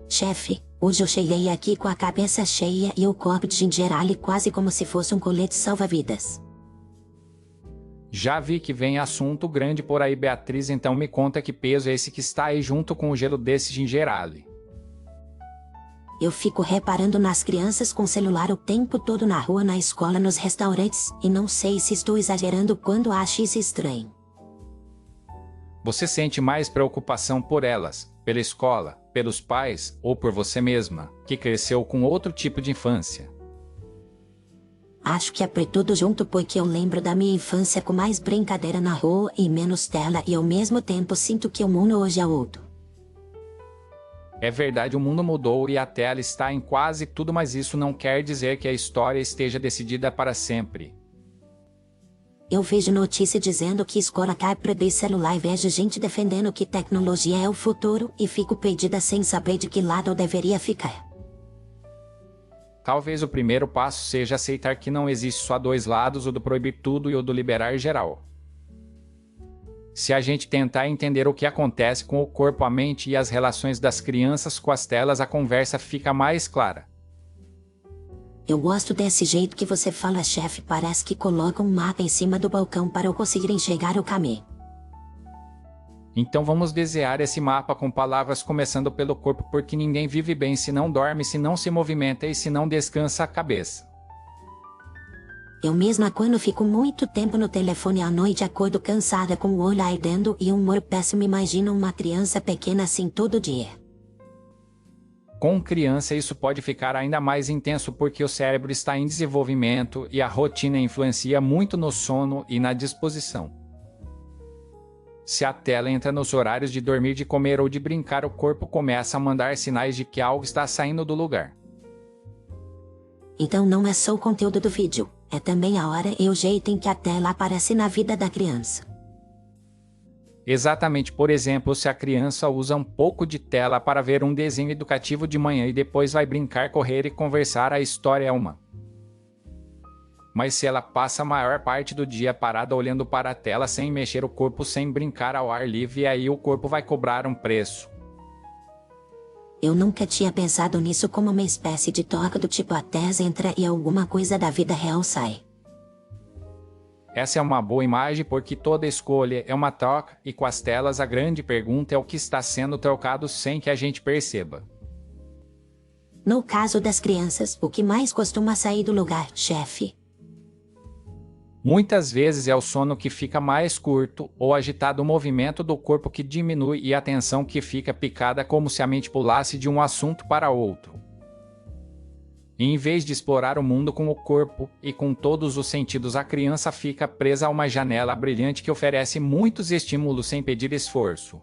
Chefe, hoje eu cheguei aqui com a cabeça cheia e o copo de ginger ale quase como se fosse um colete salva-vidas. Já vi que vem assunto grande por aí, Beatriz, então me conta que peso é esse que está aí junto com o gelo desse ginger ale. Eu fico reparando nas crianças com celular o tempo todo na rua, na escola, nos restaurantes, e não sei se estou exagerando quando acho isso estranho. Você sente mais preocupação por elas, pela escola, pelos pais ou por você mesma, que cresceu com outro tipo de infância? Acho que é por tudo junto, porque eu lembro da minha infância com mais brincadeira na rua e menos tela, e ao mesmo tempo sinto que o mundo hoje é outro. É verdade, o mundo mudou e a tela está em quase tudo, mas isso não quer dizer que a história esteja decidida para sempre. Eu vejo notícia dizendo que escola cai proibir celular e vejo gente defendendo que tecnologia é o futuro e fico perdida sem saber de que lado eu deveria ficar. Talvez o primeiro passo seja aceitar que não existe só dois lados, o do proibir tudo e o do liberar geral. Se a gente tentar entender o que acontece com o corpo, a mente e as relações das crianças com as telas, a conversa fica mais clara. Eu gosto desse jeito que você fala, chefe, parece que coloca um mapa em cima do balcão para eu conseguir enxergar o caminho. Então vamos desenhar esse mapa com palavras começando pelo corpo, porque ninguém vive bem se não dorme, se não se movimenta e se não descansa a cabeça. Eu mesma, quando fico muito tempo no telefone à noite, acordo cansada com o olho ardendo e um humor péssimo. Imagina uma criança pequena assim todo dia. Com criança isso pode ficar ainda mais intenso porque o cérebro está em desenvolvimento e a rotina influencia muito no sono e na disposição. Se a tela entra nos horários de dormir, de comer ou de brincar, o corpo começa a mandar sinais de que algo está saindo do lugar. Então não é só o conteúdo do vídeo, é também a hora e o jeito em que a tela aparece na vida da criança. Exatamente, por exemplo, se a criança usa um pouco de tela para ver um desenho educativo de manhã e depois vai brincar, correr e conversar, a história é uma. Mas se ela passa a maior parte do dia parada olhando para a tela sem mexer o corpo, sem brincar ao ar livre, aí o corpo vai cobrar um preço. Eu nunca tinha pensado nisso como uma espécie de toca do tipo a tese entra e alguma coisa da vida real sai. Essa é uma boa imagem porque toda escolha é uma troca e com as telas a grande pergunta é o que está sendo trocado sem que a gente perceba. No caso das crianças, o que mais costuma sair do lugar, chefe? Muitas vezes é o sono que fica mais curto ou agitado, o movimento do corpo que diminui e a atenção que fica picada, como se a mente pulasse de um assunto para outro. E em vez de explorar o mundo com o corpo e com todos os sentidos, a criança fica presa a uma janela brilhante que oferece muitos estímulos sem pedir esforço.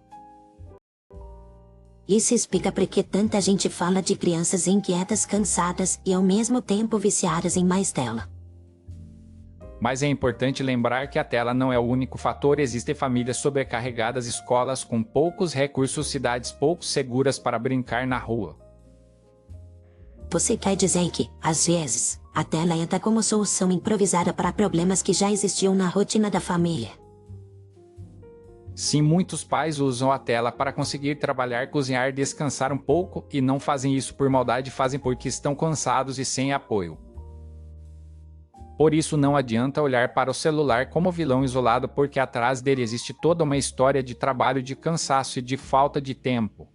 Isso explica por que tanta gente fala de crianças inquietas, cansadas e ao mesmo tempo viciadas em mais tela. Mas é importante lembrar que a tela não é o único fator. Existem famílias sobrecarregadas, escolas com poucos recursos, cidades pouco seguras para brincar na rua. Você quer dizer que, às vezes, a tela entra como solução improvisada para problemas que já existiam na rotina da família? Sim, muitos pais usam a tela para conseguir trabalhar, cozinhar, descansar um pouco, e não fazem isso por maldade, fazem porque estão cansados e sem apoio. Por isso não adianta olhar para o celular como vilão isolado, porque atrás dele existe toda uma história de trabalho, de cansaço e de falta de tempo.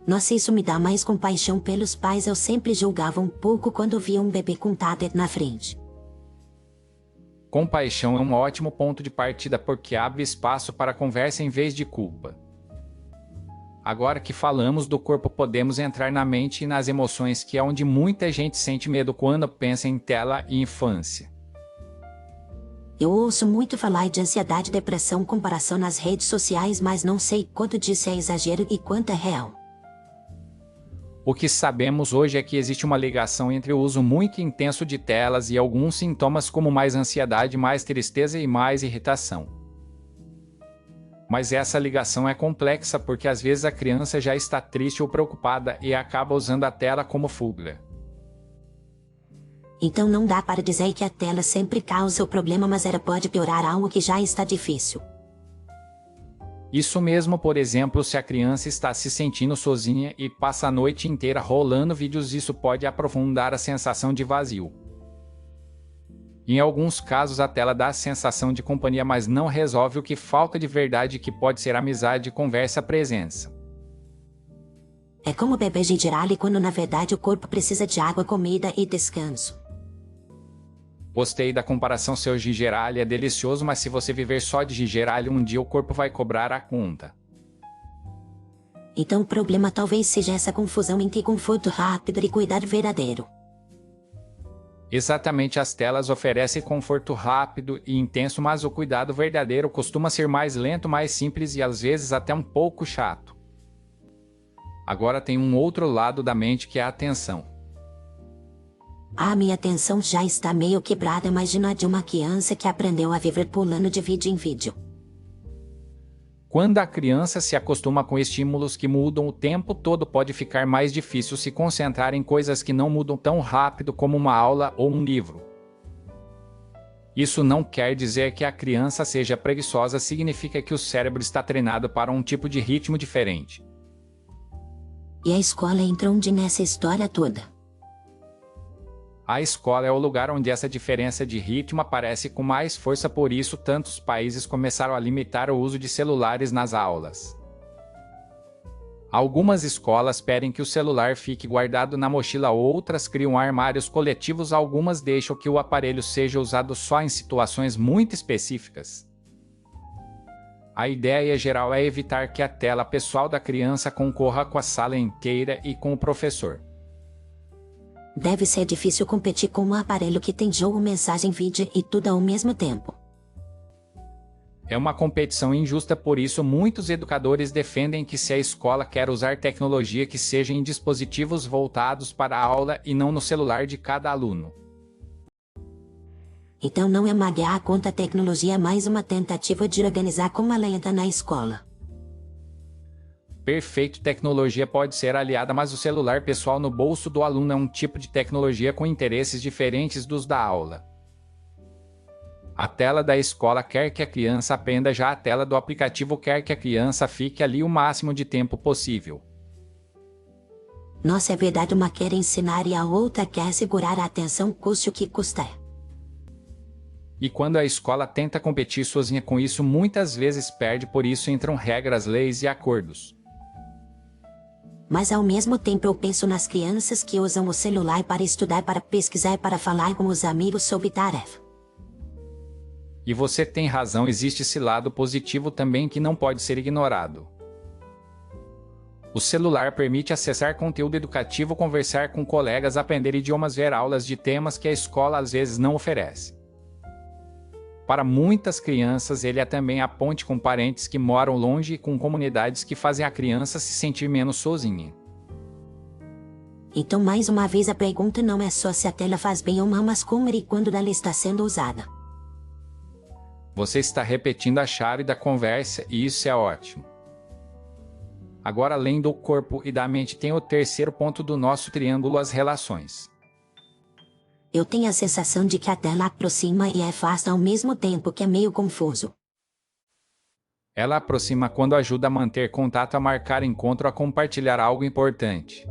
Nossa, isso me dá mais compaixão pelos pais. Eu sempre julgava um pouco quando via um bebê com tablet na frente. Compaixão é um ótimo ponto de partida porque abre espaço para conversa em vez de culpa. Agora que falamos do corpo, podemos entrar na mente e nas emoções, que é onde muita gente sente medo quando pensa em tela e infância. Eu ouço muito falar de ansiedade, depressão, comparação nas redes sociais, mas não sei quanto disso é exagero e quanto é real. O que sabemos hoje é que existe uma ligação entre o uso muito intenso de telas e alguns sintomas como mais ansiedade, mais tristeza e mais irritação. Mas essa ligação é complexa porque às vezes a criança já está triste ou preocupada e acaba usando a tela como fuga. Então não dá para dizer que a tela sempre causa o problema, mas ela pode piorar algo que já está difícil. Isso mesmo, por exemplo, se a criança está se sentindo sozinha e passa a noite inteira rolando vídeos, isso pode aprofundar a sensação de vazio. Em alguns casos, a tela dá a sensação de companhia, mas não resolve o que falta de verdade, que pode ser amizade, conversa, presença. É como beber girale quando na verdade o corpo precisa de água, comida e descanso. Gostei da comparação, seu gigerale é delicioso, mas se você viver só de gigerale, um dia o corpo vai cobrar a conta. Então o problema talvez seja essa confusão entre conforto rápido e cuidado verdadeiro. Exatamente, as telas oferecem conforto rápido e intenso, mas o cuidado verdadeiro costuma ser mais lento, mais simples e às vezes até um pouco chato. Agora tem um outro lado da mente, que é a atenção. A minha atenção já está meio quebrada, imagina a de uma criança que aprendeu a viver pulando de vídeo em vídeo. Quando a criança se acostuma com estímulos que mudam o tempo todo, pode ficar mais difícil se concentrar em coisas que não mudam tão rápido como uma aula ou um livro. Isso não quer dizer que a criança seja preguiçosa, significa que o cérebro está treinado para um tipo de ritmo diferente. E a escola entra onde nessa história toda? A escola é o lugar onde essa diferença de ritmo aparece com mais força, por isso tantos países começaram a limitar o uso de celulares nas aulas. Algumas escolas pedem que o celular fique guardado na mochila, outras criam armários coletivos, algumas deixam que o aparelho seja usado só em situações muito específicas. A ideia geral é evitar que a tela pessoal da criança concorra com a sala inteira e com o professor. Deve ser difícil competir com um aparelho que tem jogo, mensagem, vídeo e tudo ao mesmo tempo. É uma competição injusta, por isso muitos educadores defendem que, se a escola quer usar tecnologia, que seja em dispositivos voltados para a aula e não no celular de cada aluno. Então não é uma guerra contra a tecnologia, é mais uma tentativa de organizar como ela entra na escola. Perfeito, tecnologia pode ser aliada, mas o celular pessoal no bolso do aluno é um tipo de tecnologia com interesses diferentes dos da aula. A tela da escola quer que a criança aprenda, já a tela do aplicativo quer que a criança fique ali o máximo de tempo possível. Nossa, é verdade, uma quer ensinar e a outra quer segurar a atenção, custe o que custar. E quando a escola tenta competir sozinha com isso, muitas vezes perde, por isso entram regras, leis e acordos. Mas ao mesmo tempo eu penso nas crianças que usam o celular para estudar, para pesquisar, para falar com os amigos sobre tarefa. E você tem razão, existe esse lado positivo também que não pode ser ignorado. O celular permite acessar conteúdo educativo, conversar com colegas, aprender idiomas, ver aulas de temas que a escola às vezes não oferece. Para muitas crianças, ele é também a ponte com parentes que moram longe e com comunidades que fazem a criança se sentir menos sozinha. Então, mais uma vez, a pergunta não é só se a tela faz bem ou mal, mas como e quando ela está sendo usada. Você está repetindo a chave da conversa e isso é ótimo. Agora, além do corpo e da mente, tem o terceiro ponto do nosso triângulo, as relações. Eu tenho a sensação de que a tela aproxima e afasta ao mesmo tempo, que é meio confuso. Ela aproxima quando ajuda a manter contato, a marcar encontro, a compartilhar algo importante.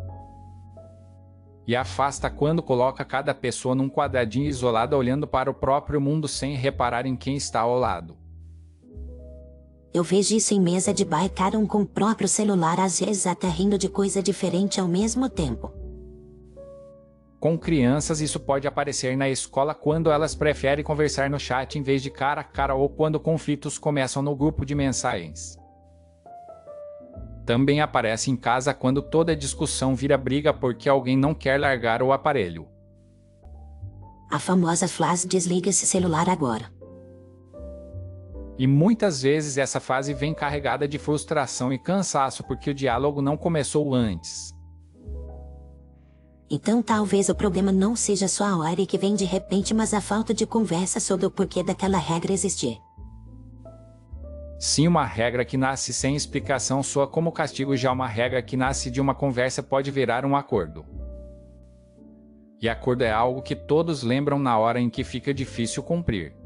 E afasta quando coloca cada pessoa num quadradinho isolado, olhando para o próprio mundo sem reparar em quem está ao lado. Eu vejo isso em mesa de bar, cada um com o próprio celular, às vezes até rindo de coisa diferente ao mesmo tempo. Com crianças, isso pode aparecer na escola quando elas preferem conversar no chat em vez de cara a cara, ou quando conflitos começam no grupo de mensagens. Também aparece em casa quando toda discussão vira briga porque alguém não quer largar o aparelho. A famosa frase "desliga esse celular agora". E muitas vezes essa fase vem carregada de frustração e cansaço porque o diálogo não começou antes. Então talvez o problema não seja só a hora que vem de repente, mas a falta de conversa sobre o porquê daquela regra existir. Sim, uma regra que nasce sem explicação soa como castigo, já uma regra que nasce de uma conversa pode virar um acordo. E acordo é algo que todos lembram na hora em que fica difícil cumprir.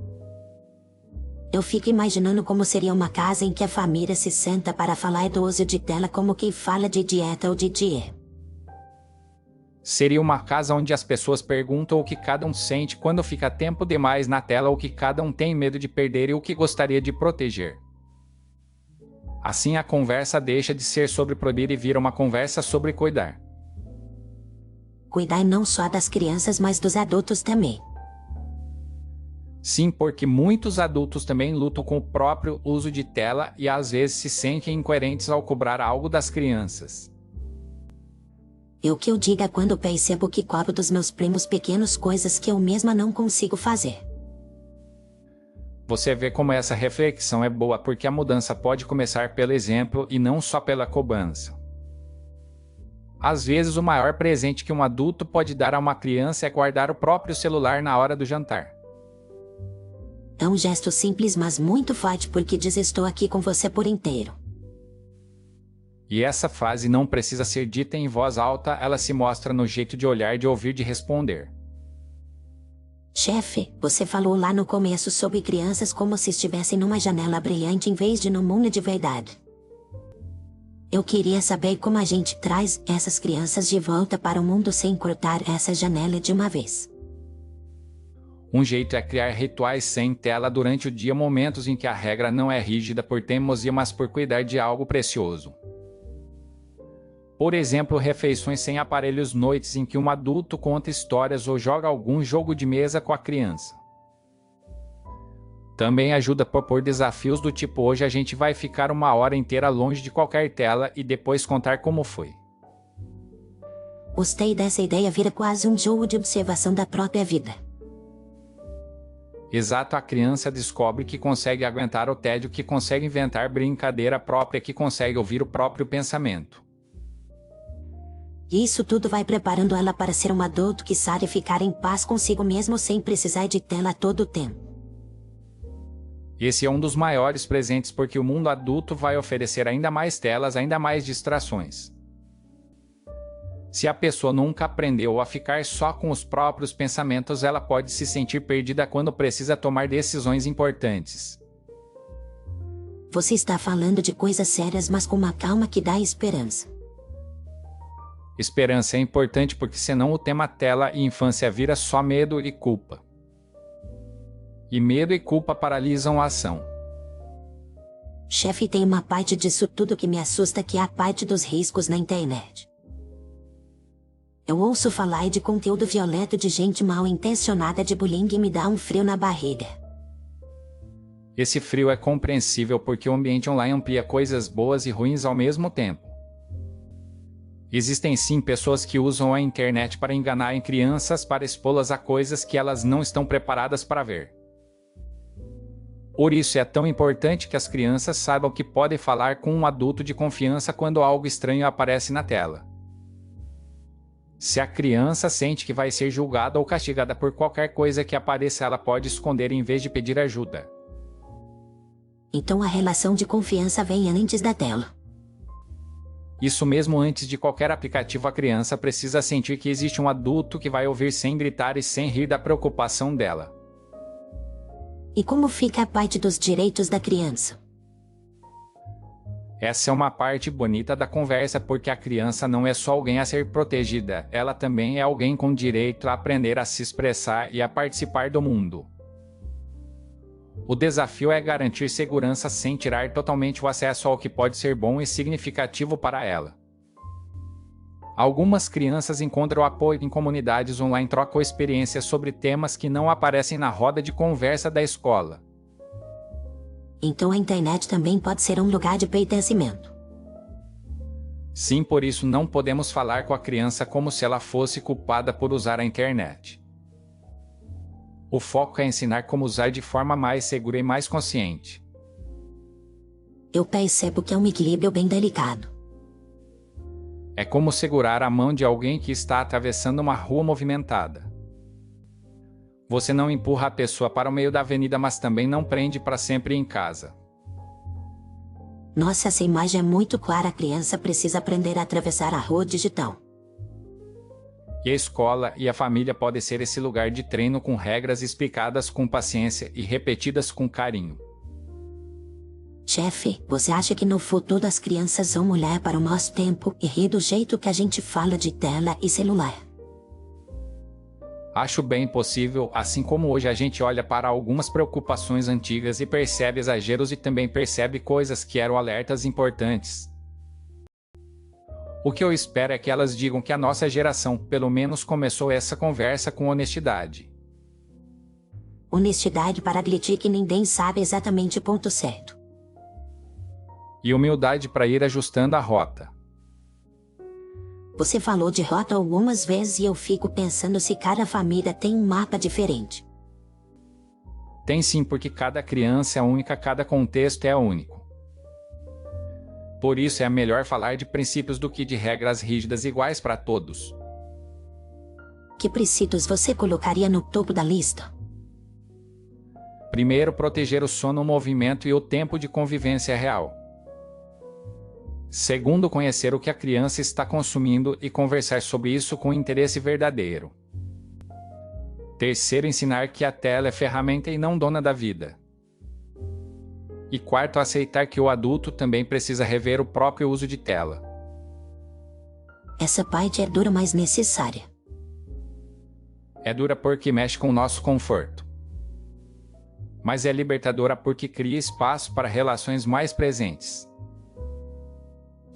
Eu fico imaginando como seria uma casa em que a família se senta para falar do uso de tela como quem fala de dieta ou de dieta. Seria uma casa onde as pessoas perguntam o que cada um sente quando fica tempo demais na tela, o que cada um tem medo de perder e o que gostaria de proteger. Assim a conversa deixa de ser sobre proibir e vira uma conversa sobre cuidar. Cuidar não só das crianças, mas dos adultos também. Sim, porque muitos adultos também lutam com o próprio uso de tela e às vezes se sentem incoerentes ao cobrar algo das crianças. E o que eu digo é quando percebo que cobro dos meus primos pequenos coisas que eu mesma não consigo fazer. Você vê como essa reflexão é boa, porque a mudança pode começar pelo exemplo e não só pela cobrança. Às vezes o maior presente que um adulto pode dar a uma criança é guardar o próprio celular na hora do jantar. É um gesto simples, mas muito forte, porque diz: estou aqui com você por inteiro. E essa frase não precisa ser dita em voz alta, ela se mostra no jeito de olhar, de ouvir, de responder. Chefe, você falou lá no começo sobre crianças como se estivessem numa janela brilhante em vez de num mundo de verdade. Eu queria saber como a gente traz essas crianças de volta para o mundo sem cortar essa janela de uma vez. Um jeito é criar rituais sem tela durante o dia, momentos em que a regra não é rígida por teimosia, mas por cuidar de algo precioso. Por exemplo, refeições sem aparelhos, noites em que um adulto conta histórias ou joga algum jogo de mesa com a criança. Também ajuda a propor desafios do tipo: hoje a gente vai ficar 1 hora inteira longe de qualquer tela e depois contar como foi. Gostei dessa ideia, vira quase um jogo de observação da própria vida. Exato, a criança descobre que consegue aguentar o tédio, que consegue inventar brincadeira própria, que consegue ouvir o próprio pensamento. E isso tudo vai preparando ela para ser um adulto que sabe ficar em paz consigo mesmo sem precisar de tela todo o tempo. Esse é um dos maiores presentes, porque o mundo adulto vai oferecer ainda mais telas, ainda mais distrações. Se a pessoa nunca aprendeu a ficar só com os próprios pensamentos, ela pode se sentir perdida quando precisa tomar decisões importantes. Você está falando de coisas sérias, mas com uma calma que dá esperança. Esperança é importante, porque senão o tema tela e infância vira só medo e culpa. E medo e culpa paralisam a ação. Chefe, tem uma parte disso tudo que me assusta, que é a parte dos riscos na internet. Eu ouço falar de conteúdo violento de gente mal intencionada, de bullying, e me dá um frio na barriga. Esse frio é compreensível, porque o ambiente online amplia coisas boas e ruins ao mesmo tempo. Existem sim pessoas que usam a internet para enganar crianças, para expô-las a coisas que elas não estão preparadas para ver. Por isso é tão importante que as crianças saibam que podem falar com um adulto de confiança quando algo estranho aparece na tela. Se a criança sente que vai ser julgada ou castigada por qualquer coisa que apareça, ela pode esconder em vez de pedir ajuda. Então a relação de confiança vem antes da tela. Isso mesmo, antes de qualquer aplicativo, a criança precisa sentir que existe um adulto que vai ouvir sem gritar e sem rir da preocupação dela. E como fica a parte dos direitos da criança? Essa é uma parte bonita da conversa, porque a criança não é só alguém a ser protegida, ela também é alguém com direito a aprender a se expressar e a participar do mundo. O desafio é garantir segurança sem tirar totalmente o acesso ao que pode ser bom e significativo para ela. Algumas crianças encontram apoio em comunidades online, trocam experiências sobre temas que não aparecem na roda de conversa da escola. Então a internet também pode ser um lugar de pertencimento. Sim, por isso não podemos falar com a criança como se ela fosse culpada por usar a internet. O foco é ensinar como usar de forma mais segura e mais consciente. Eu percebo que é um equilíbrio bem delicado. É como segurar a mão de alguém que está atravessando uma rua movimentada. Você não empurra a pessoa para o meio da avenida, mas também não prende para sempre em casa. Nossa, essa imagem é muito clara. A criança precisa aprender a atravessar a rua digital. E a escola e a família podem ser esse lugar de treino, com regras explicadas com paciência e repetidas com carinho. Chefe, você acha que no futuro as crianças vão olhar para o nosso tempo e rir do jeito que a gente fala de tela e celular? Acho bem possível, assim como hoje a gente olha para algumas preocupações antigas e percebe exageros e também percebe coisas que eram alertas importantes. O que eu espero é que elas digam que a nossa geração, pelo menos, começou essa conversa com honestidade. Honestidade para admitir que ninguém sabe exatamente o ponto certo. E humildade para ir ajustando a rota. Você falou de rota algumas vezes e eu fico pensando se cada família tem um mapa diferente. Tem sim, porque cada criança é única, cada contexto é único. Por isso é melhor falar de princípios do que de regras rígidas iguais para todos. Que princípios você colocaria no topo da lista? Primeiro, proteger o sono, o movimento e o tempo de convivência real. Segundo, conhecer o que a criança está consumindo e conversar sobre isso com interesse verdadeiro. Terceiro, ensinar que a tela é ferramenta e não dona da vida. E quarto, aceitar que o adulto também precisa rever o próprio uso de tela. Essa parte é dura, mas necessária. É dura porque mexe com o nosso conforto. Mas é libertadora porque cria espaço para relações mais presentes.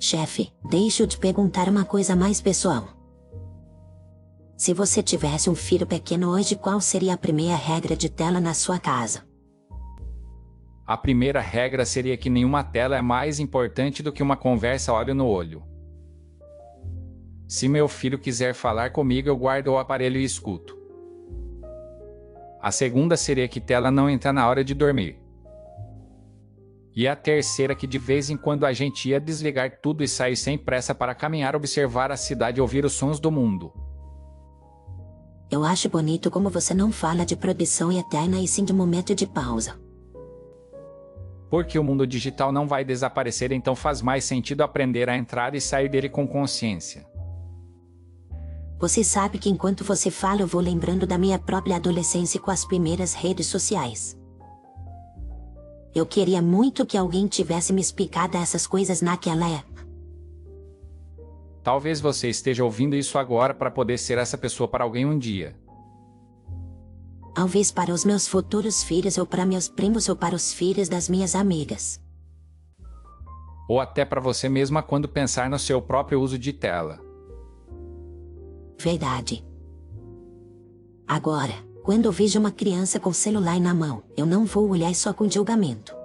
Chefe, deixa eu te perguntar uma coisa mais pessoal. Se você tivesse um filho pequeno hoje, qual seria a primeira regra de tela na sua casa? A primeira regra seria que nenhuma tela é mais importante do que uma conversa olho no olho. Se meu filho quiser falar comigo, eu guardo o aparelho e escuto. A segunda seria que tela não entra na hora de dormir. E a terceira que de vez em quando a gente ia desligar tudo e sair sem pressa para caminhar, observar a cidade e ouvir os sons do mundo. Eu acho bonito como você não fala de produção eterna e sim de momento de pausa. Porque o mundo digital não vai desaparecer, então faz mais sentido aprender a entrar e sair dele com consciência. Você sabe que enquanto você fala eu vou lembrando da minha própria adolescência com as primeiras redes sociais. Eu queria muito que alguém tivesse me explicado essas coisas naquela época. Talvez você esteja ouvindo isso agora para poder ser essa pessoa para alguém um dia. Talvez para os meus futuros filhos ou para meus primos ou para os filhos das minhas amigas. Ou até para você mesma quando pensar no seu próprio uso de tela. Verdade. Agora, quando eu vejo uma criança com celular na mão, eu não vou olhar só com julgamento.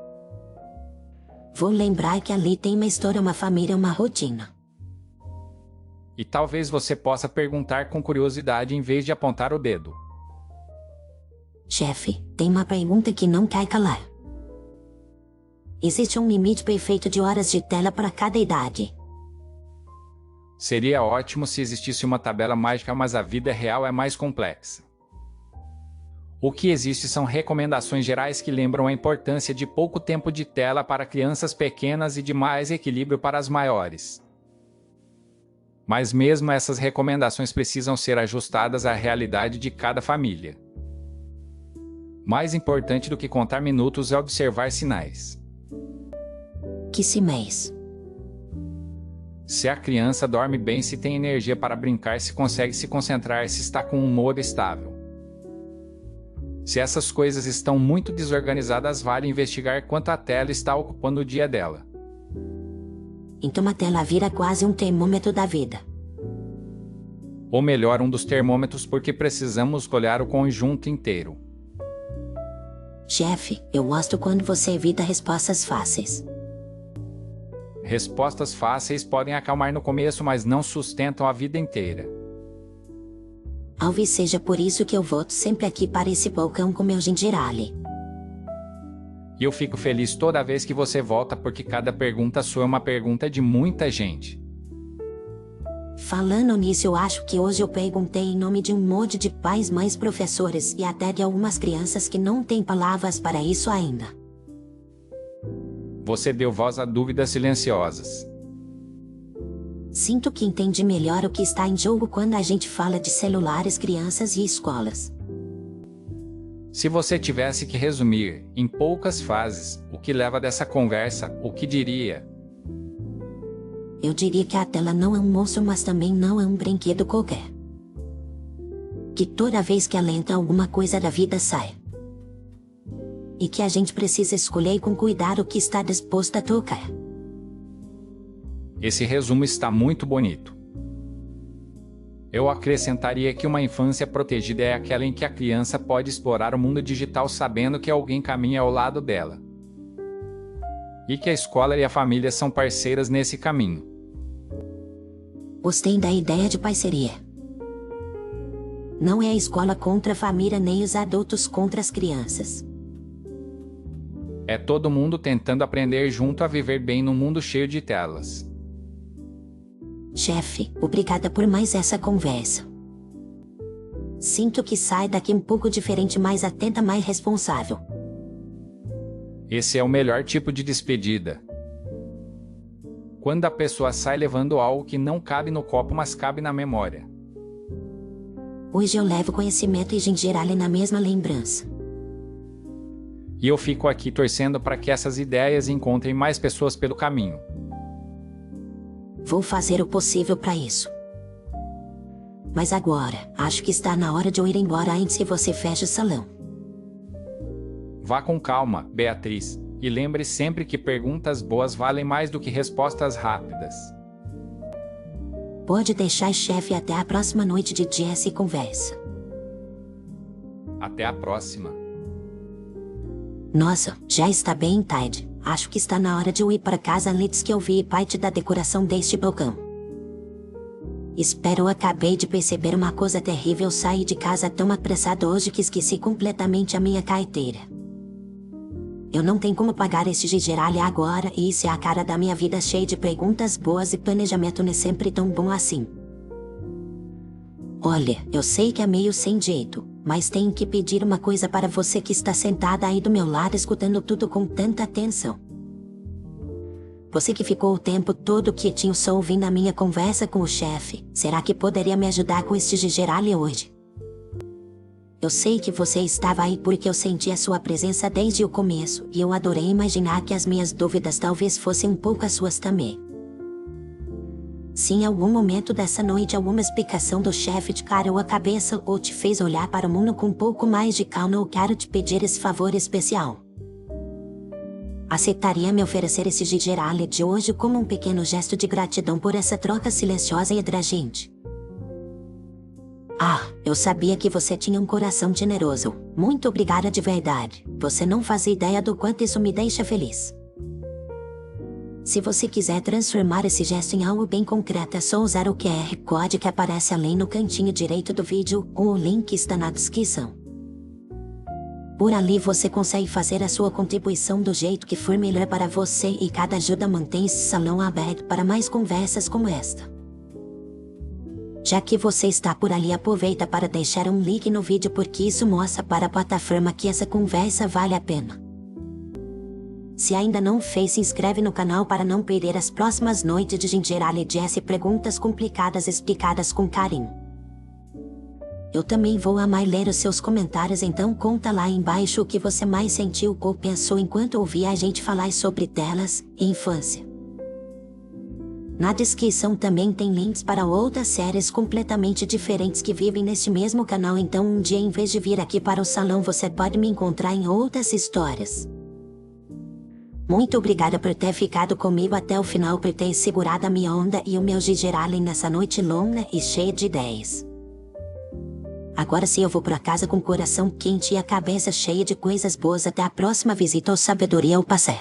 Vou lembrar que ali tem uma história, uma família, uma rotina. E talvez você possa perguntar com curiosidade em vez de apontar o dedo. Chefe, tem uma pergunta que não quer calar. Existe um limite perfeito de horas de tela para cada idade? Seria ótimo se existisse uma tabela mágica, mas a vida real é mais complexa. O que existe são recomendações gerais que lembram a importância de pouco tempo de tela para crianças pequenas e de mais equilíbrio para as maiores. Mas mesmo essas recomendações precisam ser ajustadas à realidade de cada família. Mais importante do que contar minutos é observar sinais. Que sinais? Se a criança dorme bem, se tem energia para brincar, se consegue se concentrar, se está com um humor estável. Se essas coisas estão muito desorganizadas, vale investigar quanto a tela está ocupando o dia dela. Então a tela vira quase um termômetro da vida. Ou melhor, um dos termômetros, porque precisamos olhar o conjunto inteiro. Chefe, eu gosto quando você evita respostas fáceis. Respostas fáceis podem acalmar no começo, mas não sustentam a vida inteira. Talvez seja por isso que eu voto sempre aqui para esse balcão com meu gingirale. E eu fico feliz toda vez que você volta, porque cada pergunta sua é uma pergunta de muita gente. Falando nisso, eu acho que hoje eu perguntei em nome de um monte de pais, mães, professores e até de algumas crianças que não têm palavras para isso ainda. Você deu voz a dúvidas silenciosas. Sinto que entendi melhor o que está em jogo quando a gente fala de celulares, crianças e escolas. Se você tivesse que resumir, em poucas frases, o que leva dessa conversa, o que diria? Eu diria que a tela não é um monstro, mas também não é um brinquedo qualquer. Que toda vez que ela entra, alguma coisa da vida sai. E que a gente precisa escolher com cuidado o que está disposto a tocar. Esse resumo está muito bonito. Eu acrescentaria que uma infância protegida é aquela em que a criança pode explorar o mundo digital sabendo que alguém caminha ao lado dela. E que a escola e a família são parceiras nesse caminho. Gostei da ideia de parceria. Não é a escola contra a família nem os adultos contra as crianças. É todo mundo tentando aprender junto a viver bem num mundo cheio de telas. Chefe, obrigada por mais essa conversa. Sinto que sai daqui um pouco diferente, mais atenta, mais responsável. Esse é o melhor tipo de despedida. Quando a pessoa sai levando algo que não cabe no copo, mas cabe na memória. Hoje eu levo conhecimento e gingerale na mesma lembrança. E eu fico aqui torcendo para que essas ideias encontrem mais pessoas pelo caminho. Vou fazer o possível para isso. Mas agora, acho que está na hora de eu ir embora antes que você feche o salão. Vá com calma, Beatriz, e lembre sempre que perguntas boas valem mais do que respostas rápidas. Pode deixar, chefe, até a próxima noite de Jazz e conversa. Até a próxima. Nossa, já está bem tarde. Acho que está na hora de eu ir para casa antes que eu vi parte da decoração deste balcão. Espero, eu acabei de perceber uma coisa terrível. Saí de casa tão apressado hoje que esqueci completamente a minha carteira. Eu não tenho como pagar esse gingerale agora, e isso é a cara da minha vida, cheia de perguntas boas, e planejamento não é sempre tão bom assim. Olha, eu sei que é meio sem jeito, mas tenho que pedir uma coisa para você que está sentada aí do meu lado escutando tudo com tanta atenção. Você que ficou o tempo todo quietinho só ouvindo a minha conversa com o chefe, será que poderia me ajudar com este gingerale hoje? Eu sei que você estava aí porque eu senti a sua presença desde o começo, e eu adorei imaginar que as minhas dúvidas talvez fossem um pouco as suas também. Se em algum momento dessa noite alguma explicação do chefe te caiu a cabeça ou te fez olhar para o mundo com um pouco mais de calma, eu quero te pedir esse favor especial. Aceitaria me oferecer esse gingerale de hoje como um pequeno gesto de gratidão por essa troca silenciosa entre a gente? Ah, eu sabia que você tinha um coração generoso. Muito obrigada de verdade. Você não faz ideia do quanto isso me deixa feliz. Se você quiser transformar esse gesto em algo bem concreto, é só usar o QR Code que aparece ali no cantinho direito do vídeo, ou o link está na descrição. Por ali você consegue fazer a sua contribuição do jeito que for melhor para você, e cada ajuda mantém esse salão aberto para mais conversas como esta. Já que você está por ali, aproveita para deixar um like no vídeo, porque isso mostra para a plataforma que essa conversa vale a pena. Se ainda não fez, se inscreve no canal para não perder as próximas noites de gingerale Jazz e perguntas complicadas explicadas com carinho. Eu também vou amar ler os seus comentários, então conta lá embaixo o que você mais sentiu ou pensou enquanto ouvia a gente falar sobre telas e infância. Na descrição também tem links para outras séries completamente diferentes que vivem neste mesmo canal, então um dia em vez de vir aqui para o salão você pode me encontrar em outras histórias. Muito obrigada por ter ficado comigo até o final, por ter segurado a minha onda e o meu gingerale nessa noite longa e cheia de ideias. Agora sim eu vou para casa com o coração quente e a cabeça cheia de coisas boas. Até a próxima visita ao Sabedoria ao Passé.